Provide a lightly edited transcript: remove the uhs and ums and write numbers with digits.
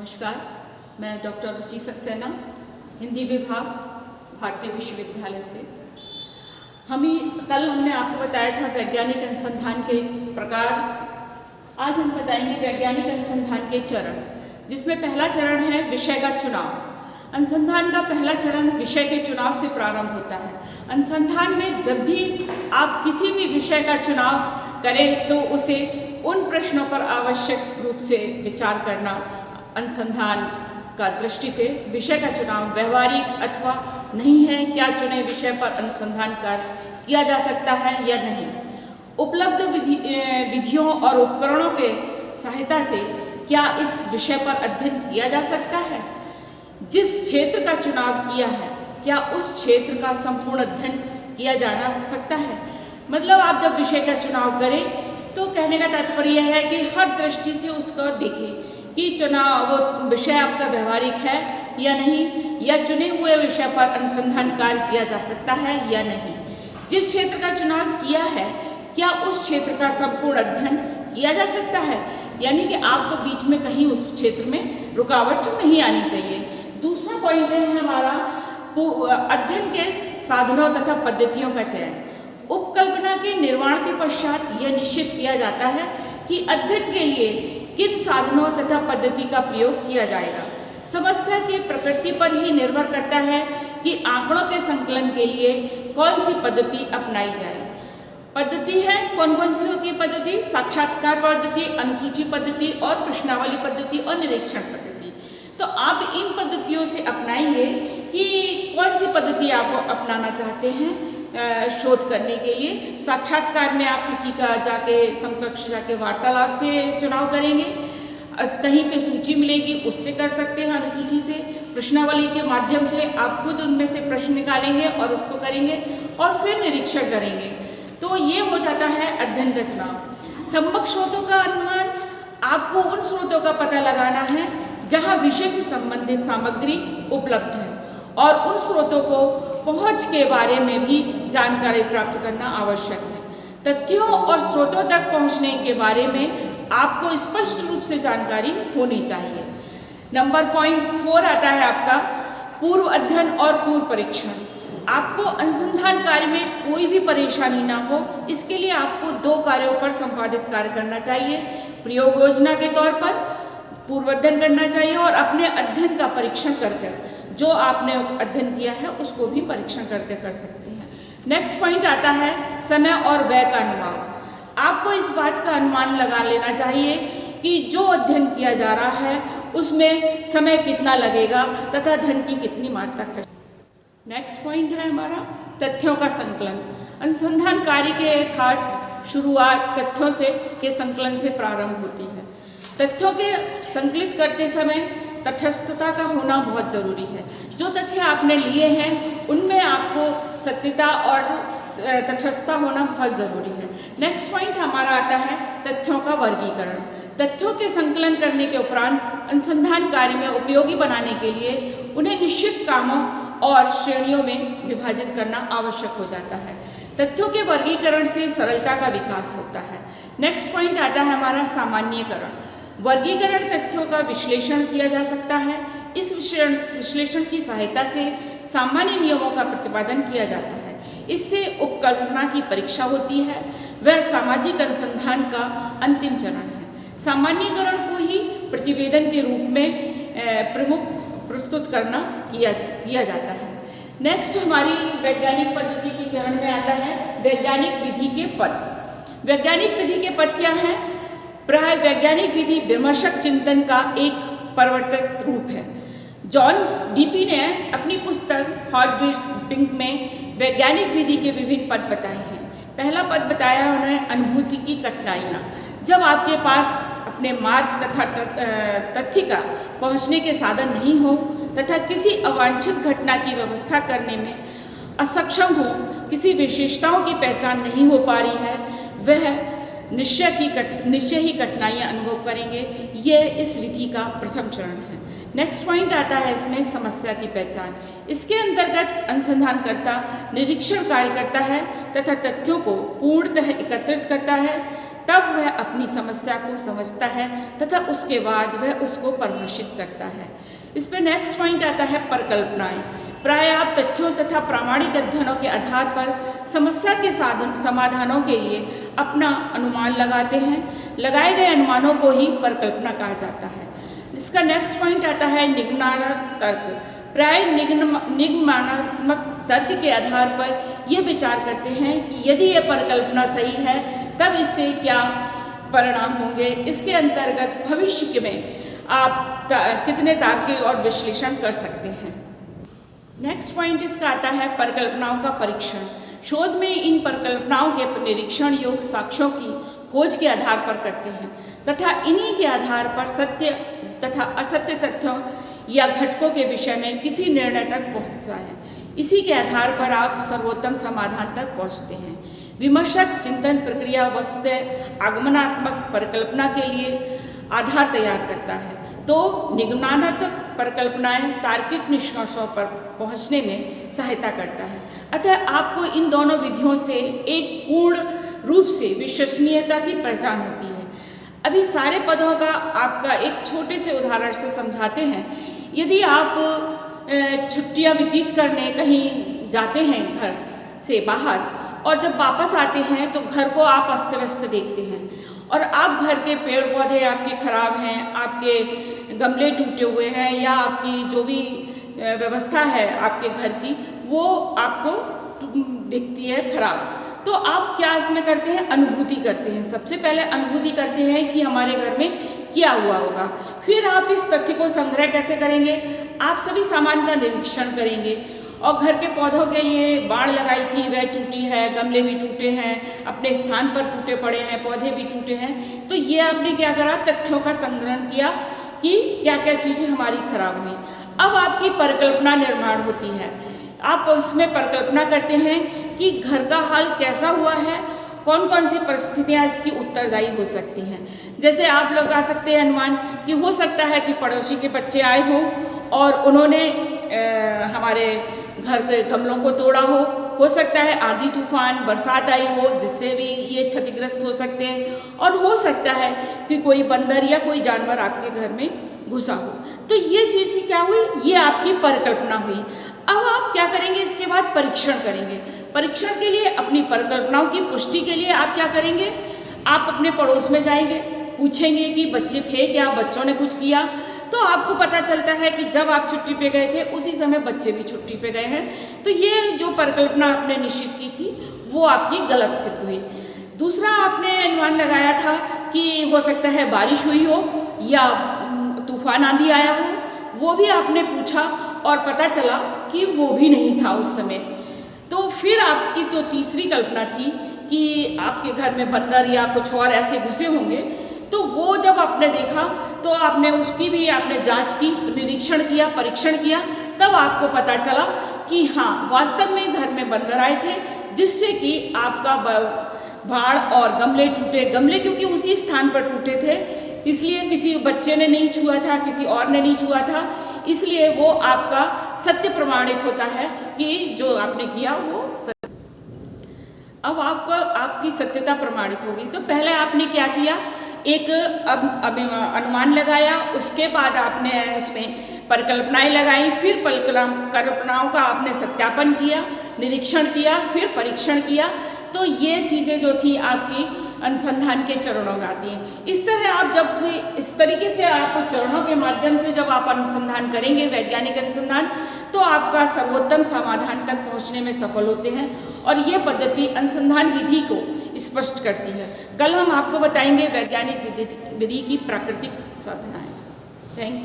नमस्कार, मैं डॉक्टर रुचि सक्सेना, हिंदी विभाग, भारतीय विश्वविद्यालय से। कल हमने आपको बताया था वैज्ञानिक अनुसंधान के प्रकार। आज हम बताएंगे वैज्ञानिक अनुसंधान के चरण, जिसमें पहला चरण है विषय का चुनाव। अनुसंधान का पहला चरण विषय के चुनाव से प्रारंभ होता है। अनुसंधान में जब भी आप किसी भी विषय का चुनाव करें तो उसे उन प्रश्नों पर आवश्यक रूप से विचार करना अनुसंधान का दृष्टि से विषय का चुनाव व्यवहारिक अथवा नहीं है। क्या चुने विषय पर अनुसंधान कार्य किया जा सकता है या नहीं। उपलब्ध विधियों और उपकरणों के सहायता से क्या इस विषय पर अध्ययन किया जा सकता है। जिस क्षेत्र का चुनाव किया है क्या उस क्षेत्र का संपूर्ण अध्ययन किया जाना सकता है। मतलब आप जब विषय का चुनाव करें तो कहने का तात्पर्य है कि हर दृष्टि से उसको देखें कि चुनाव वो विषय आपका व्यवहारिक है या नहीं, या चुने हुए विषय पर अनुसंधान कार्य किया जा सकता है या नहीं। जिस क्षेत्र का चुनाव किया है क्या उस क्षेत्र का संपूर्ण अध्ययन किया जा सकता है, यानी कि आपको बीच में कहीं उस क्षेत्र में रुकावट नहीं आनी चाहिए। दूसरा पॉइंट है हमारा अध्ययन के साधनों तथा पद्धतियों का चयन। उपकल्पना के निर्माण के पश्चात यह निश्चित किया जाता है कि अध्ययन के लिए किन साधनों तथा पद्धति का प्रयोग किया जाएगा। समस्या की प्रकृति पर ही निर्भर करता है कि आंकड़ों के संकलन के लिए कौन सी पद्धति अपनाई जाए। पद्धति है कौन कौन सी होगी पद्धति, साक्षात्कार पद्धति, अनुसूची पद्धति और प्रश्नावली पद्धति और निरीक्षण पद्धति। तो आप इन पद्धतियों से अपनाएंगे कि कौन सी पद्धति आप अपनाना चाहते हैं शोध करने के लिए। साक्षात्कार में आप किसी का जाके समकक्ष जाके वार्तालाप से चुनाव करेंगे, कहीं पे सूची मिलेगी उससे कर सकते हैं, अनुसूची से। प्रश्नावली के माध्यम से आप खुद उनमें से प्रश्न निकालेंगे और उसको करेंगे और फिर निरीक्षण करेंगे। तो ये हो जाता है अध्ययन का चुनाव। सम्यक स्रोतों का अनुमान, आपको उन स्रोतों का पता लगाना है जहाँ विषय से संबंधित सामग्री उपलब्ध है और उन स्रोतों को पहुंच के बारे में भी जानकारी प्राप्त करना आवश्यक है। तथ्यों और स्रोतों तक पहुंचने के बारे में आपको स्पष्ट रूप से जानकारी होनी चाहिए। नंबर पॉइंट 4 आता है आपका पूर्व अध्ययन और पूर्व परीक्षण। आपको अनुसंधान कार्य में कोई भी परेशानी ना हो, इसके लिए आपको 2 कार्यों पर संपादित कार्य करना चाहिए। प्रयोग योजना के तौर पर पूर्व अध्ययन करना चाहिए और अपने अध्ययन का परीक्षण करके जो आपने अध्ययन किया है उसको भी परीक्षण करके कर सकते हैं। नेक्स्ट पॉइंट आता है समय और व्यय का अनुमान। आपको इस बात का अनुमान लगा लेना चाहिए कि जो अध्ययन किया जा रहा है उसमें समय कितना लगेगा तथा धन की कितनी मात्रा खर्च। नेक्स्ट पॉइंट है हमारा तथ्यों का संकलन। अनुसंधान कार्य के यथार्थ शुरुआत तथ्यों से के संकलन से प्रारंभ होती है। तथ्यों के संकलित करते समय तटस्थता का होना बहुत जरूरी है। जो तथ्य आपने लिए हैं उनमें आपको सत्यता और तटस्थता होना बहुत ज़रूरी है। नेक्स्ट पॉइंट हमारा आता है तथ्यों का वर्गीकरण। तथ्यों के संकलन करने के उपरांत अनुसंधान कार्य में उपयोगी बनाने के लिए उन्हें निश्चित कामों और श्रेणियों में विभाजित करना आवश्यक हो जाता है। तथ्यों के वर्गीकरण से सरलता का विकास होता है। नेक्स्ट पॉइंट आता है हमारा सामान्यीकरण। वर्गीकरण तथ्यों का विश्लेषण किया जा सकता है। इस विश्लेषण की सहायता से सामान्य नियमों का प्रतिपादन किया जाता है। इससे उपकल्पना की परीक्षा होती है। वह सामाजिक अनुसंधान का अंतिम चरण है। सामान्यीकरण को ही प्रतिवेदन के रूप में प्रमुख प्रस्तुत करना किया जाता है। नेक्स्ट हमारी वैज्ञानिक पद्धति के चरण में आता है वैज्ञानिक विधि के पद। वैज्ञानिक विधि के पद क्या है। प्राय वैज्ञानिक विधि विमर्शक चिंतन का एक परिवर्तित रूप है। जॉन डीपी ने अपनी पुस्तक हॉट पिंक में वैज्ञानिक विधि के विभिन्न पद बताए हैं। पहला पद बताया उन्हें अनुभूति की कठिनाइयाँ। जब आपके पास अपने मार्ग तथा तथ्य का पहुँचने के साधन नहीं हो तथा किसी अवांछित घटना की व्यवस्था करने में असक्षम हो, किसी विशेषताओं की पहचान नहीं हो पा रही है, वह निश्चय ही कठिनाइयाँ अनुभव करेंगे। ये इस विधि का प्रथम चरण है। नेक्स्ट पॉइंट आता है इसमें समस्या की पहचान। इसके अंतर्गत अनुसंधानकर्ता निरीक्षण कार्य करता है तथा तथ्यों को पूर्णतः एकत्रित करता है तब वह अपनी समस्या को समझता है तथा उसके बाद वह उसको परिभाषित करता है। इस पर नेक्स्ट पॉइंट आता है परिकल्पनाएं। प्राय आप तथ्यों तथा प्रामाणिक अध्ययनों के आधार पर समस्या के समाधानों के लिए अपना अनुमान लगाते हैं। लगाए गए अनुमानों को ही परिकल्पना कहा जाता है। इसका नेक्स्ट पॉइंट आता है निगमनात्मक तर्क। प्राय निगमनात्मक तर्क के आधार पर यह विचार करते हैं कि यदि यह परिकल्पना सही है तब इससे क्या परिणाम होंगे। इसके अंतर्गत भविष्य में आप कितने तार्किक और विश्लेषण कर सकते हैं। नेक्स्ट पॉइंट इसका आता है परिकल्पनाओं का परीक्षण। शोध में इन परिकल्पनाओं के निरीक्षण योग्य साक्ष्यों की खोज के आधार पर करते हैं तथा इन्हीं के आधार पर सत्य तथा असत्य तथ्यों या घटकों के विषय में किसी निर्णय तक पहुंचता है। इसी के आधार पर आप सर्वोत्तम समाधान तक पहुंचते हैं। विमर्शक चिंतन प्रक्रिया वस्तुतः आगमनात्मक परिकल्पना के लिए आधार तैयार करता है, तो निगमनात्मक परिकल्पनाएं तार्किक निष्कर्षों पर पहुंचने में सहायता करता है। अतः आपको इन दोनों विधियों से एक पूर्ण रूप से विश्वसनीयता की पहचान होती है। अभी सारे पदों का आपका एक छोटे से उदाहरण से समझाते हैं। यदि आप छुट्टियां व्यतीत करने कहीं जाते हैं घर से बाहर और जब वापस आते हैं तो घर को आप अस्त व्यस्त देखते हैं और आप घर के पेड़ पौधे आपके खराब हैं, आपके गमले टूटे हुए हैं या आपकी जो भी व्यवस्था है आपके घर की वो आपको दिखती है खराब, तो आप क्या इसमें करते हैं, अनुभूति करते हैं। सबसे पहले अनुभूति करते हैं कि हमारे घर में क्या हुआ होगा। फिर आप इस तथ्य को संग्रह कैसे करेंगे, आप सभी सामान का निरीक्षण करेंगे और घर के पौधों के लिए बाड़ लगाई थी वह टूटी है, गमले भी टूटे हैं, अपने स्थान पर टूटे पड़े हैं, पौधे भी टूटे हैं। तो ये आपने क्या करा, तथ्यों का संग्रहण किया कि क्या क्या चीज़ें हमारी खराब हुई। अब आपकी परिकल्पना निर्माण होती है। आप उसमें परिकल्पना करते हैं कि घर का हाल कैसा हुआ है, कौन कौन सी परिस्थितियाँ इसकी उत्तरदायी हो सकती हैं। जैसे आप लोग आ सकते हैं अनुमान कि हो सकता है कि पड़ोसी के बच्चे आए हों और उन्होंने हमारे घर के गमलों को तोड़ा हो सकता है आंधी तूफान बरसात आई हो जिससे भी ये क्षतिग्रस्त हो सकते हैं, और हो सकता है कि कोई बंदर या कोई जानवर आपके घर में घुसा हो। तो ये चीज़ क्या हुई, ये आपकी परिकल्पना हुई। अब आप क्या करेंगे, इसके बाद परीक्षण करेंगे। परीक्षण के लिए अपनी परिकल्पनाओं की पुष्टि के लिए आप क्या करेंगे, आप अपने पड़ोस में जाएंगे, पूछेंगे कि बच्चे थे क्या, बच्चों ने कुछ किया। तो आपको पता चलता है कि जब आप छुट्टी पे गए थे उसी समय बच्चे भी छुट्टी पे गए हैं। तो ये जो परिकल्पना आपने निश्चित की थी वो आपकी गलत सिद्ध हुई। दूसरा, आपने अनुमान लगाया था कि हो सकता है बारिश हुई हो या तूफान आंधी आया हो, वो भी आपने पूछा और पता चला कि वो भी नहीं था उस समय। तो फिर आपकी जो तीसरी कल्पना थी कि आपके घर में बंदर या कुछ और ऐसे घुसे होंगे, तो वो जब आपने देखा तो आपने उसकी भी आपने जांच की, निरीक्षण किया, परीक्षण किया, तब आपको पता चला कि हाँ वास्तव में घर में बंदर आए थे जिससे कि आपका बाड़ और गमले टूटे। गमले क्योंकि उसी स्थान पर टूटे थे, इसलिए किसी बच्चे ने नहीं छुआ था, किसी और ने नहीं छुआ था, इसलिए वो आपका सत्य प्रमाणित होता है कि जो आपने किया वो सत्य। अब आपकी सत्यता प्रमाणित होगी। तो पहले आपने क्या किया, एक अनुमान लगाया, उसके बाद आपने उसमें परिकल्पनाएं लगाई, फिर परिकल्पनाओं का आपने सत्यापन किया, निरीक्षण किया, फिर परीक्षण किया। तो ये चीज़ें जो थी आपकी अनुसंधान के चरणों में आती हैं। इस तरह आप जब इस तरीके से आप चरणों के माध्यम से जब आप अनुसंधान करेंगे, वैज्ञानिक अनुसंधान, तो आपका सर्वोत्तम समाधान तक पहुंचने में सफल होते हैं। और ये पद्धति अनुसंधान विधि को स्पष्ट करती है। कल हम आपको बताएंगे वैज्ञानिक विधि की प्राकृतिक साधनाएं। Thank you.